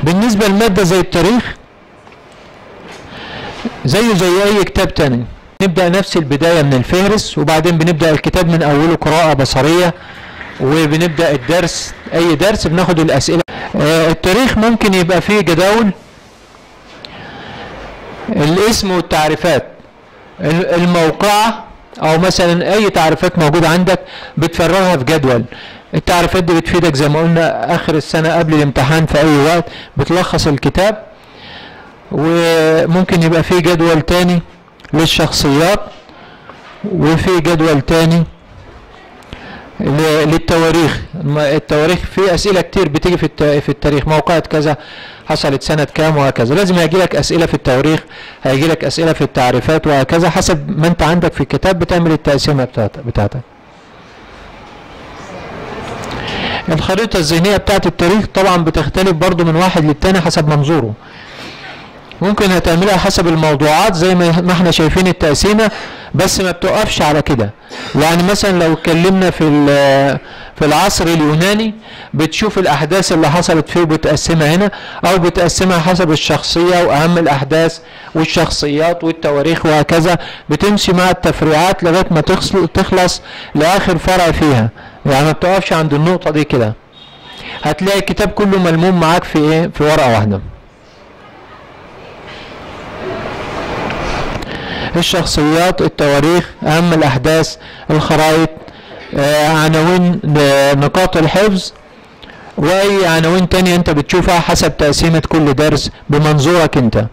بالنسبة لمادة زي التاريخ زيه زي اي كتاب تاني، نبدأ نفس البداية من الفهرس، وبعدين بنبدأ الكتاب من اوله قراءة بصرية، وبنبدأ الدرس اي درس بناخد الاسئلة. التاريخ ممكن يبقى فيه جداول الاسم والتعريفات، الموقعة او مثلا اي تعريفات موجودة عندك بتفرغها في جدول. التعريفات دي بتفيدك زي ما قلنا اخر السنة قبل الامتحان في اي وقت بتلخص الكتاب. وممكن يبقى فيه جدول تاني للشخصيات، وفي جدول تاني للتواريخ. التواريخ في اسئله كتير بتيجي في التاريخ، موقعة كذا حصلت سنه كام وهكذا. لازم هيجي لك اسئله في التواريخ، هيجي لك اسئله في التعريفات وهكذا، حسب ما انت عندك في الكتاب بتعمل التقسيمه بتاعتك. الخريطه الذهنيه بتاعت التاريخ طبعا بتختلف برضو من واحد للتاني حسب منظوره. ممكن هتعملها حسب الموضوعات زي ما احنا شايفين التقسيمه، بس ما بتقفش على كده. يعني مثلا لو اتكلمنا في العصر اليوناني بتشوف الاحداث اللي حصلت فيه بتقسمها هنا، او بتقسمها حسب الشخصيه واهم الاحداث والشخصيات والتواريخ وهكذا، بتمشي مع التفريعات لغايه ما تخلص لاخر فرع فيها. يعني ما بتقفش عند النقطه دي كده. هتلاقي الكتاب كله ملموم معاك في ايه؟ في ورقه واحده. الشخصيات، التواريخ، اهم الاحداث، الخرائط، عناوين نقاط الحفظ، واي عناوين تانية انت بتشوفها حسب تقسيمة كل درس بمنظورك انت.